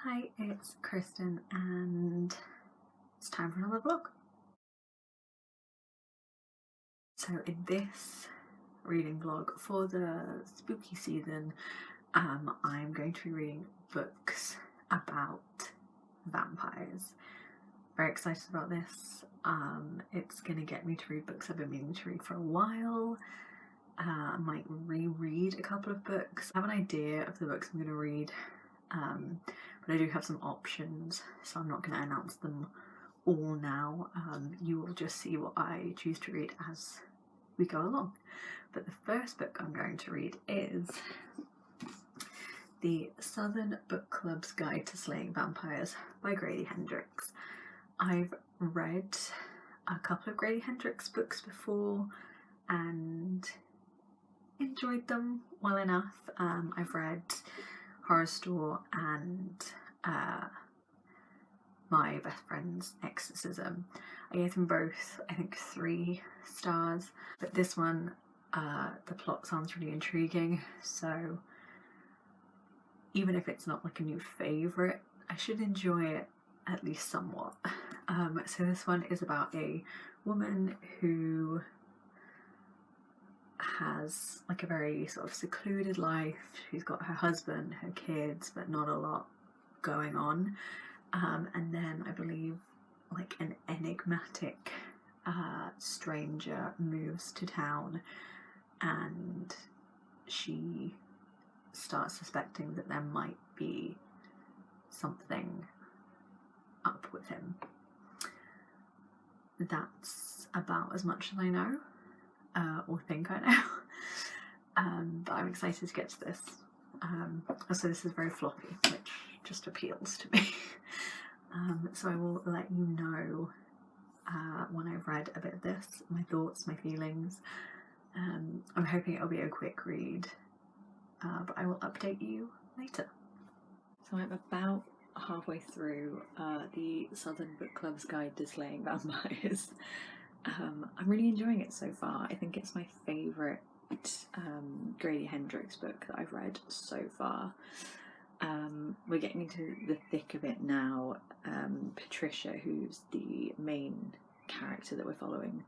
Hi, it's Kristen and it's time for another vlog. So in this reading vlog for the spooky season, I'm going to be reading books about vampires. Very excited about this. It's going to get me to read books I've been meaning to read for a while. I might reread a couple of books. I have an idea of the books I'm going to read, but I do have some options, so I'm not going to announce them all now. You will just see what I choose to read as we go along. But the first book I'm going to read is The Southern Book Club's Guide to Slaying Vampires by Grady Hendrix. I've read a couple of Grady Hendrix books before and enjoyed them well enough. I've read Horrorstör and My Best Friend's Exorcism. I gave them both, I think, 3 stars, but this one, the plot sounds really intriguing, so even if it's not like a new favourite, I should enjoy it at least somewhat. So this one is about a woman who has like a very sort of secluded life. She's got her husband, her kids, but not a lot going on. And then I believe like an enigmatic stranger moves to town, and she starts suspecting that there might be something up with him. That's about as much as I know, or think I know. But I'm excited to get to this. Also, this is very floppy, which just appeals to me. So I will let you know when I've read a bit of this, my thoughts, my feelings. I'm hoping it'll be a quick read, but I will update you later. So I'm about halfway through the Southern Book Club's Guide to Slaying Vampires. I'm really enjoying it so far. I think it's my favourite Grady Hendrix book that I've read so far. We're getting into the thick of it now. Patricia, who's the main character that we're following,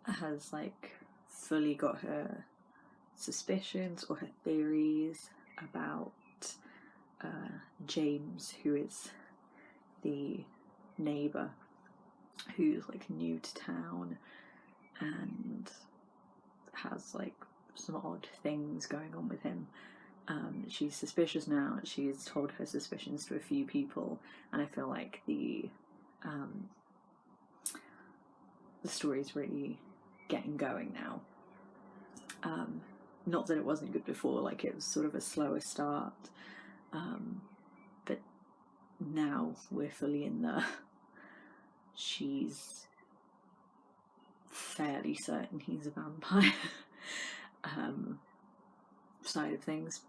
has like fully got her suspicions or her theories about James, who is the neighbour who's like new to town and has like some odd things going on with him. She's suspicious now. She's told her suspicions to a few people, and I feel like the story's really getting going now. Not that it wasn't good before, like it was sort of a slower start, but now we're fully in the she's fairly certain he's a vampire side of things,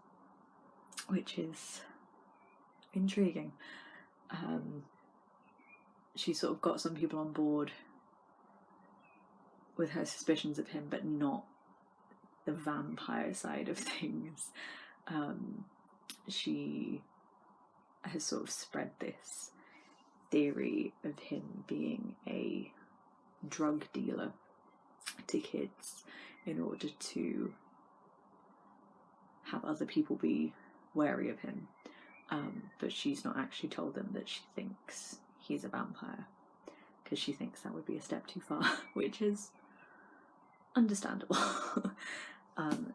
which is intriguing. She's sort of got some people on board with her suspicions of him, but not the vampire side of things. She has sort of spread this theory of him being a drug dealer to kids in order to have other people be wary of him, but she's not actually told them that she thinks he's a vampire, because she thinks that would be a step too far, which is understandable.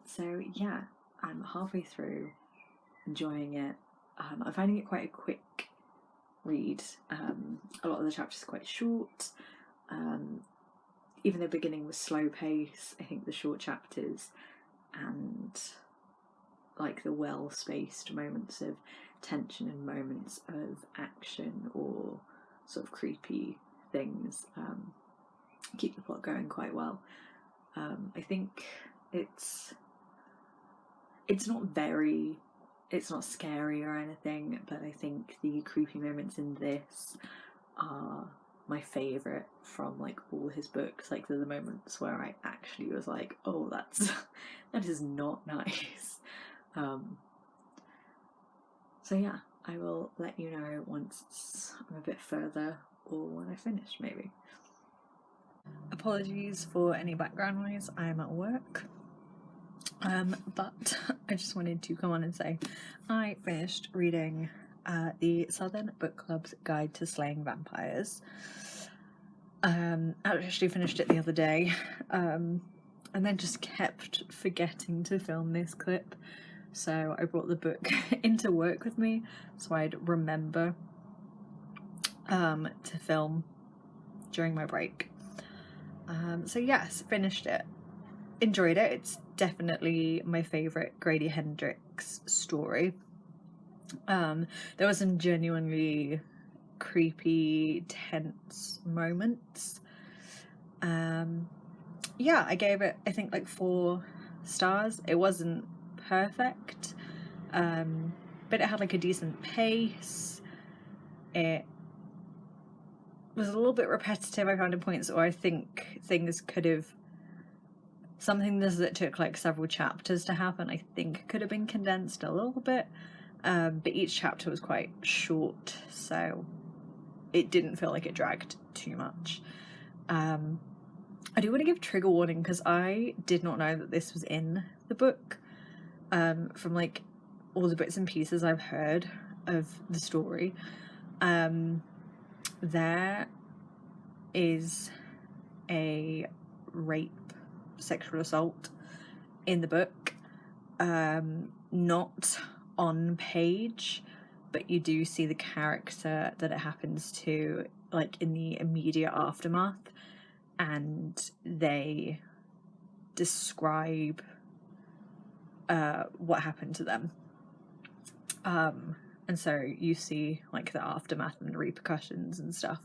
So yeah, I'm halfway through, enjoying it. I'm finding it quite a quick read. A lot of the chapters are quite short. Even the beginning was slow pace. I think the short chapters and like the well-spaced moments of tension and moments of action or sort of creepy things keep the plot going quite well. I think it's not scary or anything, but I think the creepy moments in this are my favourite from like all his books. Like they're the moments where I actually was like, oh, that is not nice. So yeah, I will let you know once I'm a bit further or when I finish, maybe. Apologies for any background noise, I'm at work. But I just wanted to come on and say I finished reading the Southern Book Club's Guide to Slaying Vampires. I actually finished it the other day, and then just kept forgetting to film this clip. So I brought the book into work with me so I'd remember to film during my break. So yes, finished it. Enjoyed it. It's definitely my favourite Grady Hendrix story. There were some genuinely creepy, tense moments. Yeah, I gave it, I think, like 4 stars. It wasn't perfect, but it had like a decent pace. It was a little bit repetitive, I found, in points where I think things could have, something that took like several chapters to happen, I think could have been condensed a little bit, but each chapter was quite short, so it didn't feel like it dragged too much. I do want to give trigger warning because I did not know that this was in the book. From like all the bits and pieces I've heard of the story, there is a rape, sexual assault in the book, not on page, but you do see the character that it happens to, like, in the immediate aftermath, and they describe what happened to them. And so you see like the aftermath and the repercussions and stuff.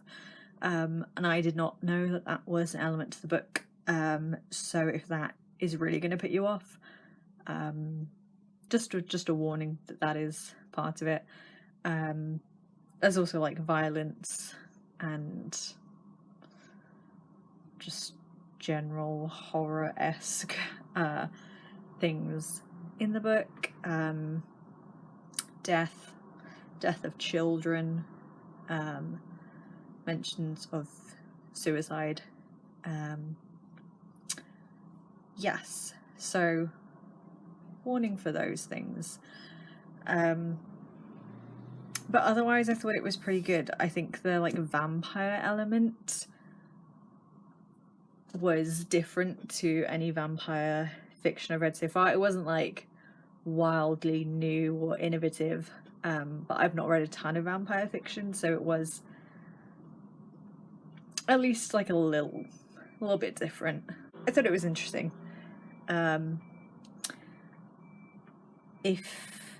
And I did not know that that was an element to the book. So if that is really going to put you off, just a warning that that is part of it. There's also like violence and just general horror-esque things in the book. Death of children, mentions of suicide. Yes, so warning for those things. But otherwise I thought it was pretty good. I think the like vampire element was different to any vampire fiction I've read so far. It wasn't like wildly new or innovative, but I've not read a ton of vampire fiction, so it was at least like a little bit different. I thought it was interesting. If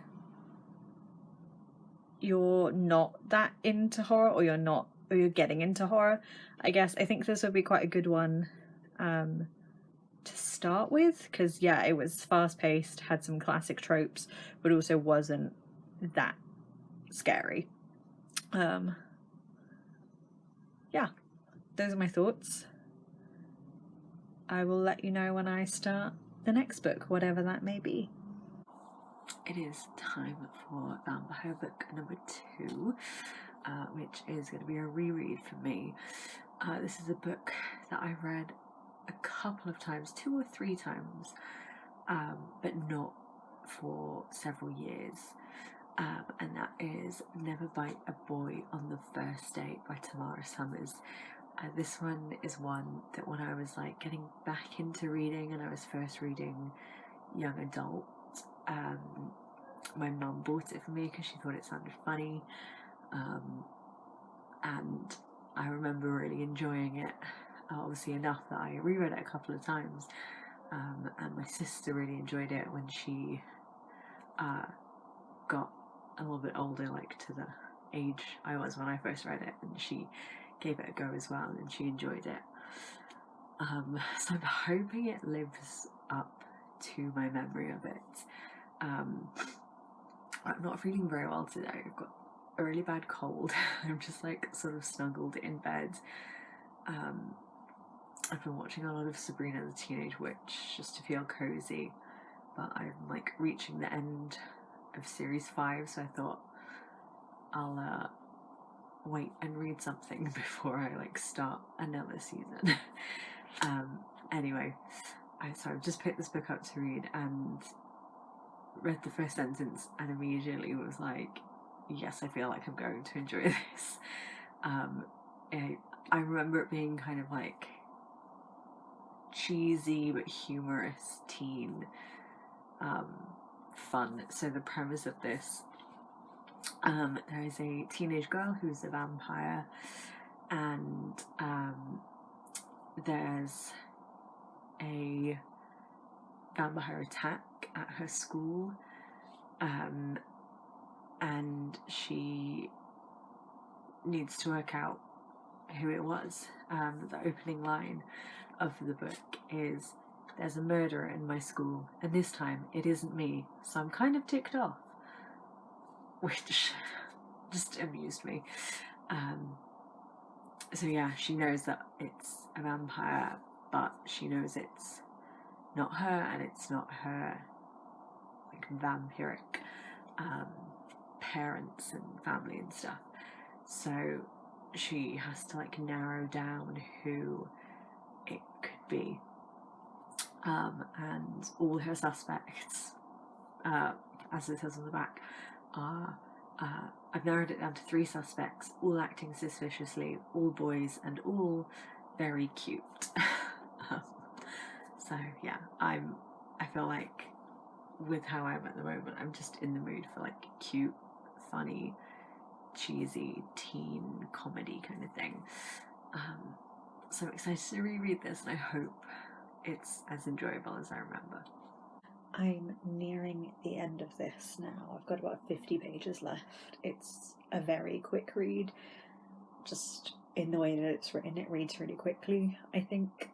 you're not that into horror, or you're getting into horror, I guess I think this would be quite a good one to start with, because yeah, it was fast-paced, had some classic tropes, but also wasn't that scary. Yeah, those are my thoughts. I will let you know when I start the next book, whatever that may be. It is time for vampire book number 2, which is going to be a reread for me. This is a book that I've read a couple of times, 2 or 3 times, but not for several years. And that is Never Bite a Boy on the First Date by Tamara Summers. This one is one that when I was like getting back into reading and I was first reading young adult, my mum bought it for me because she thought it sounded funny, and I remember really enjoying it, obviously enough that I reread it a couple of times, and my sister really enjoyed it when she got a little bit older, like to the age I was when I first read it, and she gave it a go as well and she enjoyed it. So I'm hoping it lives up to my memory of it. I'm not feeling very well today. I've got a really bad cold. I'm just like sort of snuggled in bed. I've been watching a lot of Sabrina the Teenage Witch just to feel cozy, but I'm like reaching the end of series 5, so I thought I'll wait and read something before I like start another season. Anyway, I've just picked this book up to read and read the first sentence and immediately was like, yes, I feel like I'm going to enjoy this. I remember it being kind of like cheesy but humorous teen fun. So the premise of this, there is a teenage girl who's a vampire, and there's a vampire attack at her school, and she needs to work out who it was. The opening line of the book is, "There's a murderer in my school, and this time it isn't me, so I'm kind of ticked off," which just amused me. So yeah, she knows that it's a vampire, but she knows it's not her, and it's not her like vampiric parents and family and stuff. So she has to like narrow down who it could be, and all her suspects, as it says on the back, are I've narrowed it down to 3 suspects, all acting suspiciously, all boys, and all very cute. So yeah, I feel like with how I'm at the moment, I'm just in the mood for like cute, funny, cheesy teen comedy kind of thing. So I'm excited to reread this, and I hope it's as enjoyable as I remember. I'm nearing the end of this now. I've got about 50 pages left. It's a very quick read, just in the way that it's written. It reads really quickly, I think.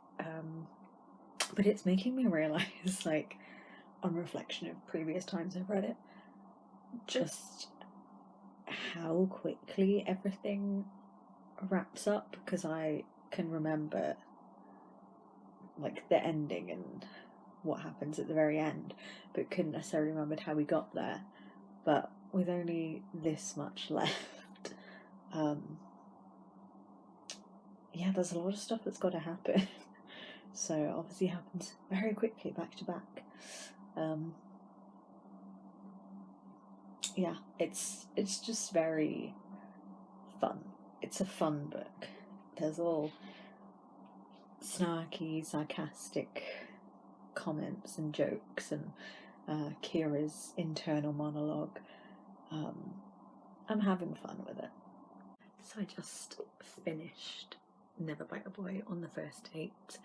But it's making me realise, like, on reflection of previous times I've read it, just how quickly everything wraps up, because I can remember like the ending and what happens at the very end, but couldn't necessarily remember how we got there. But with only this much left, yeah, there's a lot of stuff that's got to happen. So obviously it happens very quickly, back to back. Yeah, it's just very fun. It's a fun book. There's all snarky, sarcastic comments and jokes, and Kira's internal monologue. I'm having fun with it. So I just finished Never Bite a Boy on the First Date.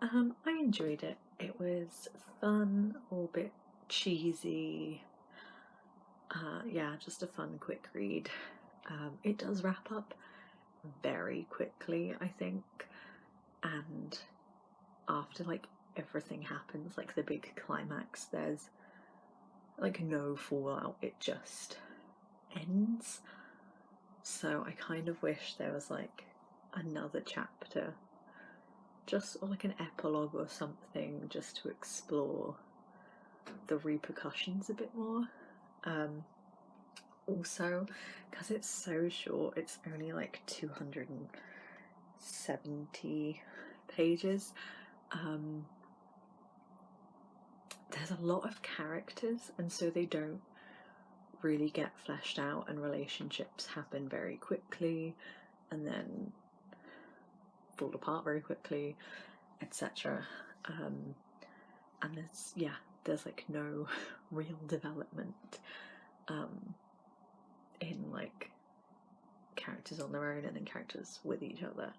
I enjoyed it. It was fun, all a bit cheesy. Yeah, just a fun, quick read. It does wrap up very quickly, I think, and after like everything happens, like the big climax, there's like no fallout, it just ends. So I kind of wish there was like another chapter, just or like an epilogue or something, just to explore the repercussions a bit more. Also, because it's so short, it's only like 270 pages. There's a lot of characters, and so they don't really get fleshed out, and relationships happen very quickly and then fall apart very quickly, etc. And there's like no real development in like characters on their own and then characters with each other.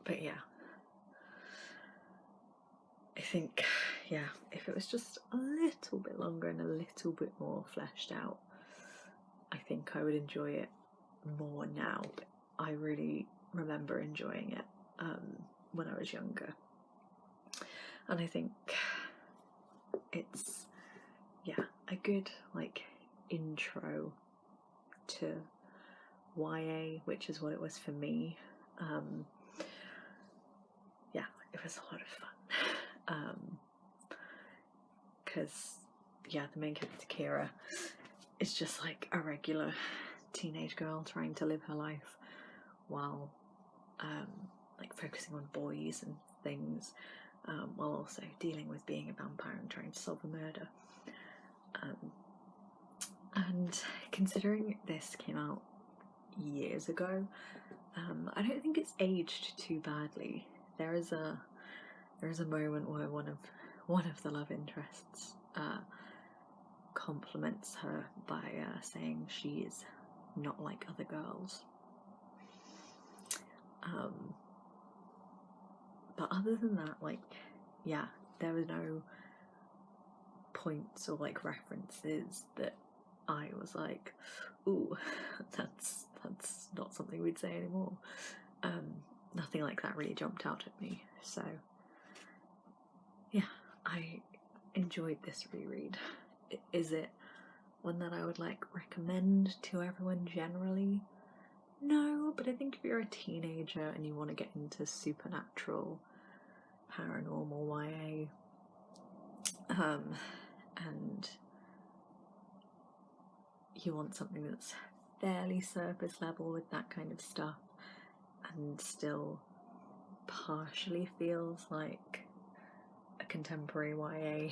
But yeah, I think, yeah, if it was just a little bit longer and a little bit more fleshed out, I think I would enjoy it more now. But I really remember enjoying it when I was younger, and I think it's, yeah, a good like intro to YA, which is what it was for me. Yeah, it was a lot of fun. Because yeah, the main character Kira it's just like a regular teenage girl trying to live her life while like focusing on boys and things, while also dealing with being a vampire and trying to solve a murder. And considering this came out years ago, I don't think it's aged too badly. There is a moment where one of the love interests compliments her by saying she is not like other girls. But other than that, like, yeah, there were no points or like references that I was like, ooh, that's not something we'd say anymore. Nothing like that really jumped out at me. So yeah, I enjoyed this reread. Is it one that I would like recommend to everyone generally? No, but I think if you're a teenager and you want to get into supernatural, paranormal YA, and you want something that's fairly surface level with that kind of stuff and still partially feels like a contemporary YA,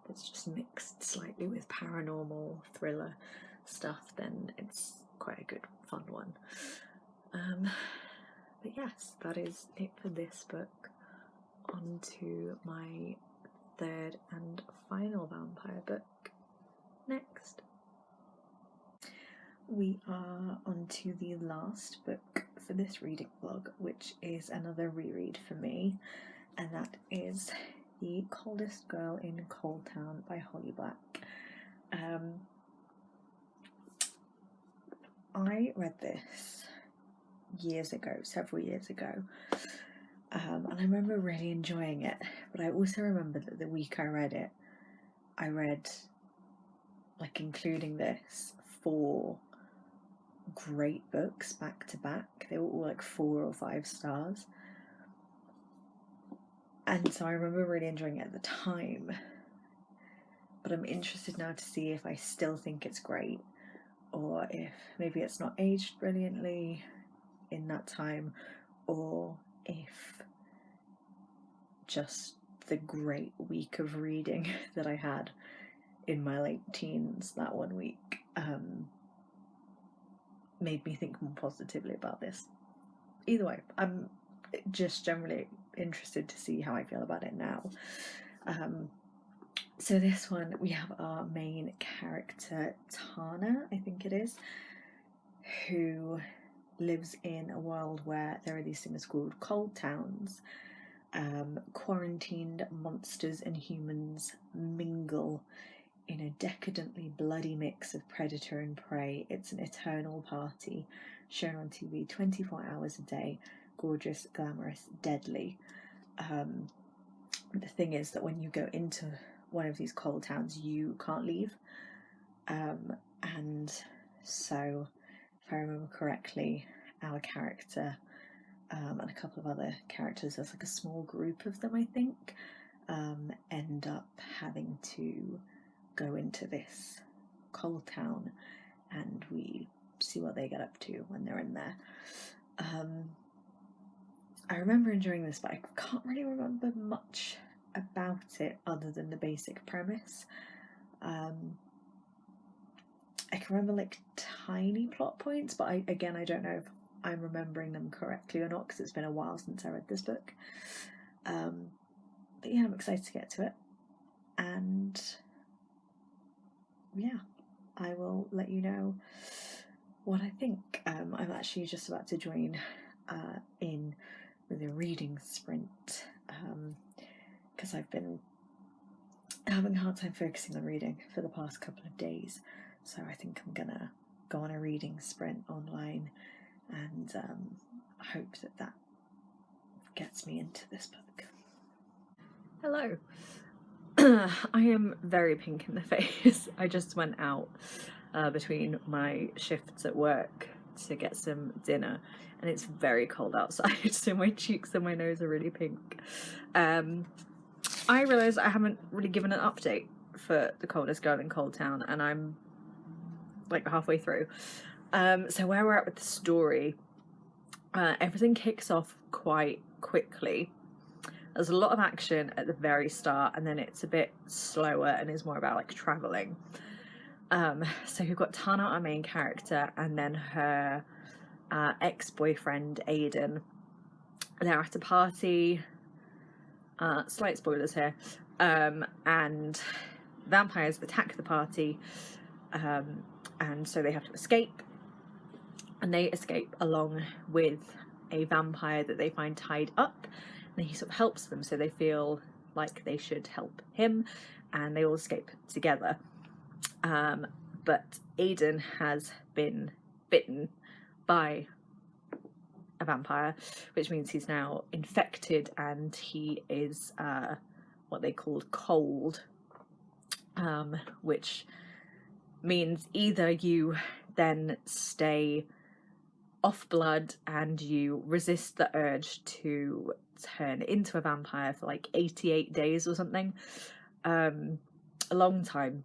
that's just mixed slightly with paranormal thriller stuff, then it's quite a good fun one. But yes, that is it for this book. On to my third and final vampire book next. We are on to the last book for this reading vlog, which is another reread for me, and that is The Coldest Girl in Cold Town by Holly Black. I read this years ago, several years ago, and I remember really enjoying it, but I also remember that the week I read, like including this, 4 great books back to back. They were all like 4 or 5 stars, and so I remember really enjoying it at the time, but I'm interested now to see if I still think it's great, or if maybe it's not aged brilliantly in that time, or if just the great week of reading that I had in my late teens that one week made me think more positively about this. Either way, I'm just generally interested to see how I feel about it now. So this one, we have our main character, Tana, I think it is, who lives in a world where there are these things called cold towns. Quarantined monsters and humans mingle in a decadently bloody mix of predator and prey. It's an eternal party, shown on TV 24 hours a day, gorgeous, glamorous, deadly. The thing is that when you go into one of these cold towns, you can't leave, and so, if I remember correctly, our character and a couple of other characters, there's like a small group of them, I think, end up having to go into this cold town, and we see what they get up to when they're in there. I remember enjoying this, but I can't really remember much about it other than the basic premise. I can remember like tiny plot points, but I don't know if I'm remembering them correctly or not, because it's been a while since I read this book. But yeah, I'm excited to get to it, and yeah, I will let you know what I think. I'm actually just about to join in with a reading sprint, because I've been having a hard time focusing on reading for the past couple of days, so I think I'm gonna go on a reading sprint online, and hope that gets me into this book. Hello. I am very pink in the face. I just went out between my shifts at work to get some dinner, and it's very cold outside, so my cheeks and my nose are really pink. I realised I haven't really given an update for The Coldest Girl in Cold Town, and I'm like halfway through. So where we're at with the story, everything kicks off quite quickly. There's a lot of action at the very start, and then it's a bit slower and is more about like traveling. So we've got Tana, our main character, and then her ex-boyfriend Aiden. They're at a party. Slight spoilers here. And vampires attack the party, and so they have to escape. And they escape along with a vampire that they find tied up, and he sort of helps them, so they feel like they should help him, and they all escape together. But Aiden has been bitten by a vampire, which means he's now infected, and he is what they called cold, which means either you then stay off blood and you resist the urge to turn into a vampire for like 88 days or something, a long time,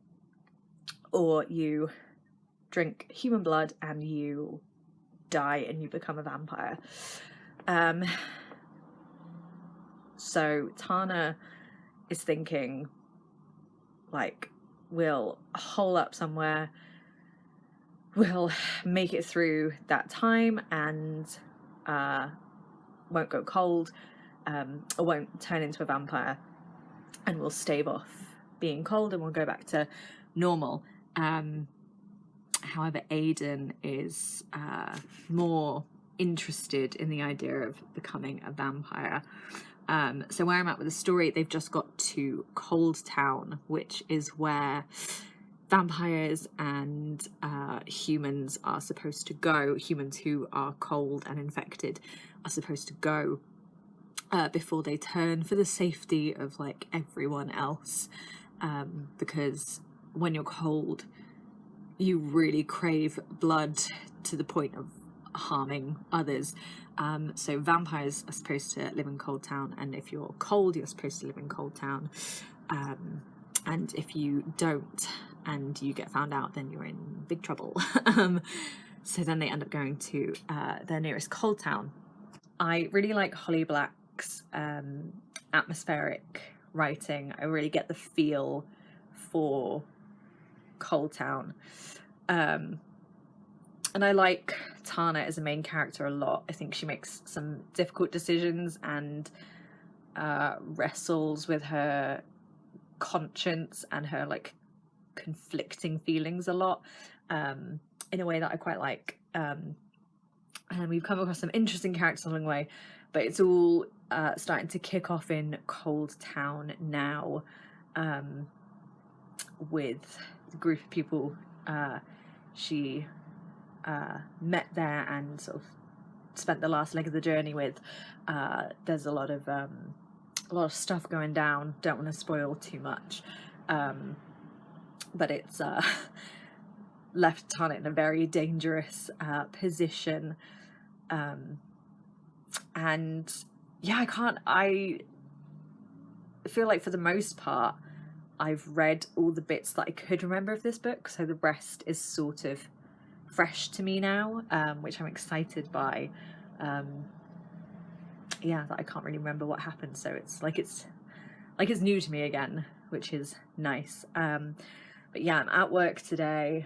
or you drink human blood and you die and you become a vampire. So Tana is thinking, like, we'll hole up somewhere, we'll make it through that time, and won't go cold, or won't turn into a vampire, and we'll stave off being cold and we'll go back to normal. However, Aiden is more interested in the idea of becoming a vampire. So where I'm at with the story, they've just got to Cold Town, which is where vampires and humans are supposed to go. Humans who are cold and infected are supposed to go before they turn, for the safety of like everyone else, because when you're cold, you really crave blood to the point of harming others. So vampires are supposed to live in Cold Town, and if you're cold, you're supposed to live in Cold Town. And if you don't and you get found out, then you're in big trouble. So then they end up going to their nearest Cold Town. I really like Holly Black's atmospheric writing. I really get the feel for Cold Town. And I like Tana as a main character a lot. I think she makes some difficult decisions and wrestles with her conscience and her like conflicting feelings a lot, in a way that I quite like. And we've come across some interesting characters along the way, but it's all starting to kick off in Cold Town now, with the group of people she met there and sort of spent the last leg of the journey with. There's a lot of stuff going down. Don't want to spoil too much, but it's left Tana in a very dangerous position, and yeah, I feel like for the most part I've read all the bits that I could remember of this book, so the rest is sort of fresh to me now, which I'm excited by. Yeah, that I can't really remember what happened, so it's new to me again, which is nice. But yeah, I'm at work today,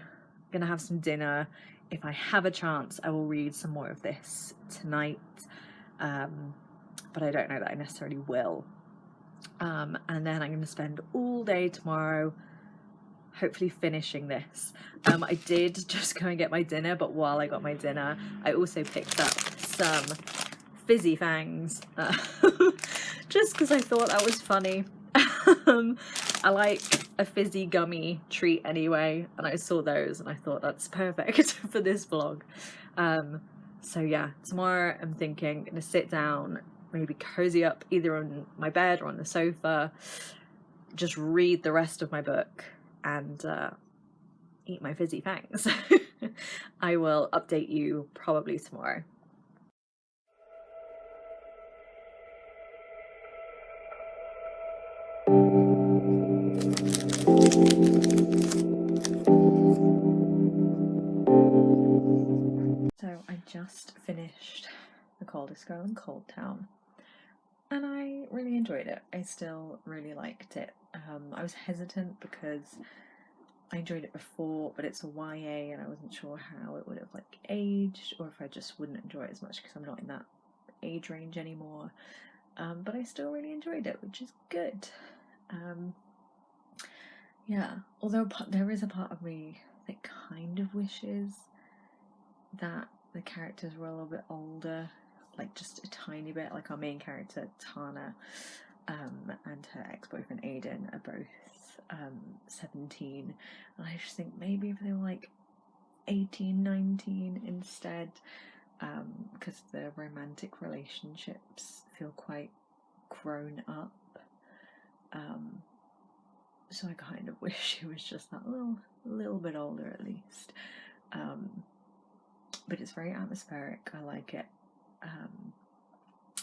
gonna have some dinner. If I have a chance, I will read some more of this tonight, but I don't know that I necessarily will. And then I'm going to spend all day tomorrow hopefully finishing this. I did just go and get my dinner, but while I got my dinner, I also picked up some Fizzy Fangs, just because I thought that was funny. I like a fizzy gummy treat anyway, and I saw those and I thought that's perfect for this vlog. So yeah, tomorrow I'm thinking I'm going to sit down, maybe cozy up either on my bed or on the sofa, just read the rest of my book and eat my Fizzy Fangs. I will update you probably tomorrow. last finished The Coldest Girl in Cold Town, and I really enjoyed it. I still really liked it. I was hesitant because I enjoyed it before, but it's a YA and I wasn't sure how it would have like aged, or if I just wouldn't enjoy it as much because I'm not in that age range anymore. But I still really enjoyed it, which is good. Yeah, although there is a part of me that kind of wishes that the characters were a little bit older, like just a tiny bit. Like our main character Tana and her ex-boyfriend Aiden are both 17, and I just think maybe if they were like 18, 19 instead, because the romantic relationships feel quite grown up. So I kind of wish it was just that little bit older at least. But it's very atmospheric. I like it.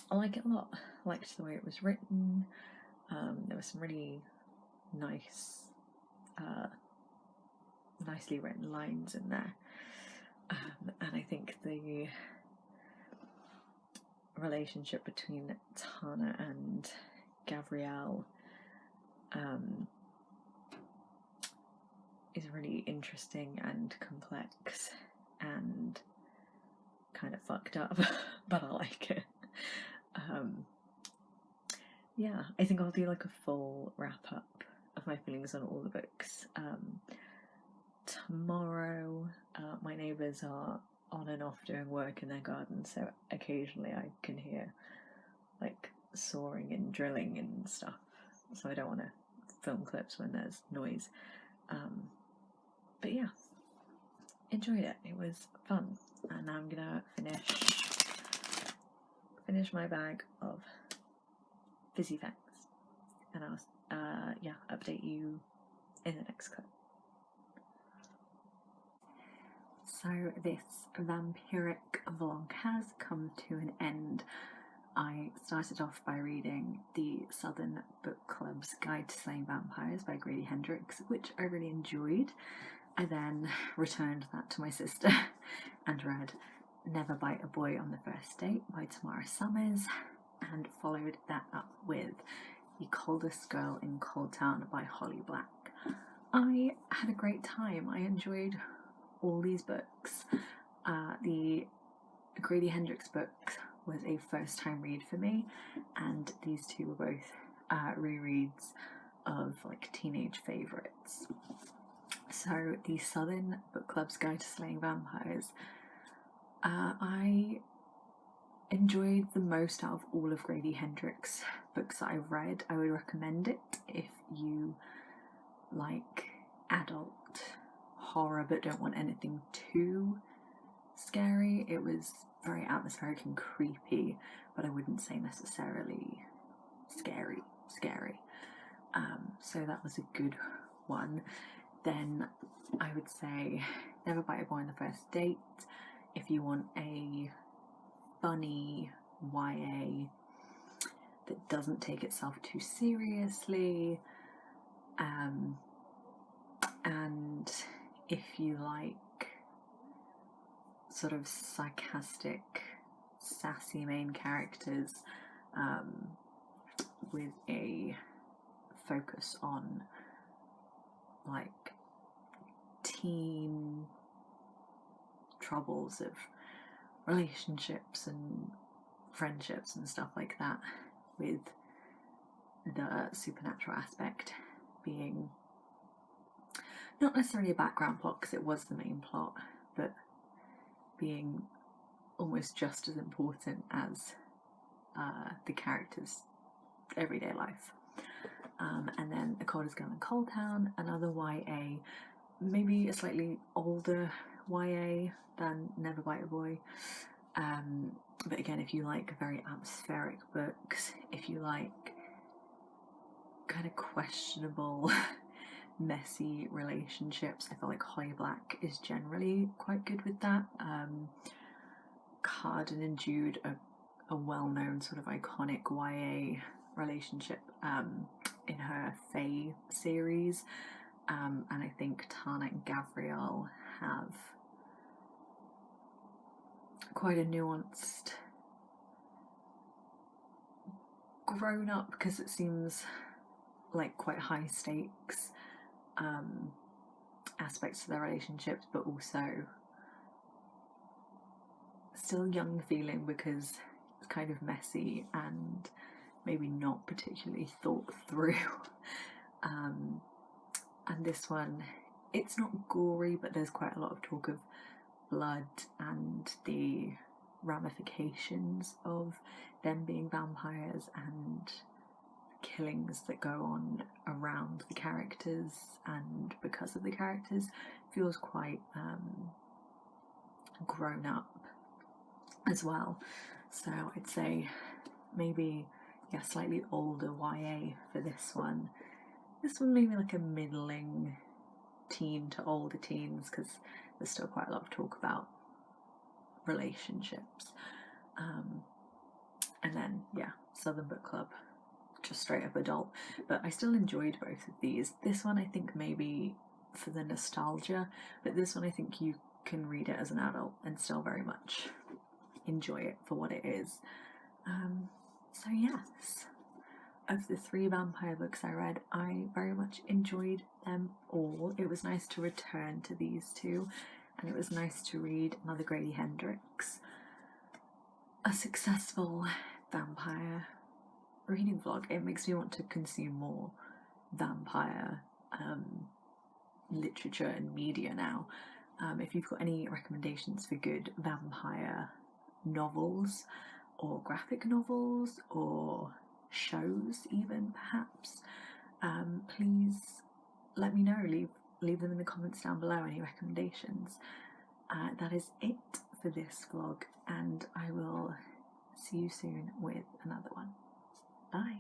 I like it a lot. I liked the way it was written. There were some really nice, nicely written lines in there. And I think the relationship between Tana and Gavriel is really interesting and complex and kind of fucked up, but I like it. Yeah, I think I'll do like a full wrap up of my feelings on all the books tomorrow. My neighbours are on and off doing work in their garden, so occasionally I can hear like sawing and drilling and stuff, so I don't want to film clips when there's noise. But yeah, enjoyed it. It was fun, and now I'm gonna finish my bag of fizzy facts, and I'll update you in the next clip. So this vampiric vlog has come to an end. I started off by reading the Southern Book Club's Guide to Slaying Vampires by Grady Hendrix, which I really enjoyed. I then returned that to my sister and read Never Bite a Boy on the First Date by Tamara Summers, and followed that up with The Coldest Girl in Cold Town by Holly Black. I had a great time. I enjoyed all these books. The Grady Hendrix books was a first time read for me, and these two were both rereads of like teenage favourites. So the Southern Book Club's Guide to Slaying Vampires, I enjoyed the most out of all of Grady Hendrix books that I've read. I would recommend it if you like adult horror but don't want anything too scary. It was very atmospheric and creepy, but I wouldn't say necessarily scary. So that was a good one. Then I would say Never Bite a Boy on the First Date if you want a funny YA that doesn't take itself too seriously, and if you like sort of sarcastic, sassy main characters with a focus on like teen troubles of relationships and friendships and stuff like that, with the supernatural aspect being not necessarily a background plot because it was the main plot, but being almost just as important as the characters' everyday life. And then The Coldest Girl in Cold Town, another YA, maybe a slightly older YA than Never Bite a Boy. But again, if you like very atmospheric books, if you like kind of questionable, messy relationships, I feel like Holly Black is generally quite good with that. Carden and Jude are a well-known sort of iconic YA relationship in her Fae series, and I think Tana and Gavriel have quite a nuanced grown up, because it seems like quite high stakes aspects to their relationships, but also still young feeling because it's kind of messy and maybe not particularly thought through. And this one, it's not gory, but there's quite a lot of talk of blood and the ramifications of them being vampires and killings that go on around the characters and because of the characters. Feels quite grown up as well. So I'd say maybe, yeah, slightly older YA for this one. This one maybe like a middling teen to older teens, because there's still quite a lot of talk about relationships. And then, yeah, Southern Book Club, just straight up adult. But I still enjoyed both of these. This one I think maybe for the nostalgia, but this one I think you can read it as an adult and still very much enjoy it for what it is. So yes, of the 3 vampire books I read, I very much enjoyed them all. It was nice to return to these 2, and it was nice to read another Grady Hendrix, a successful vampire reading vlog. It makes me want to consume more vampire literature and media now. If you've got any recommendations for good vampire novels or graphic novels or shows even perhaps, please let me know. Leave them in the comments down below, any recommendations. That is it for this vlog, and I will see you soon with another one. Bye.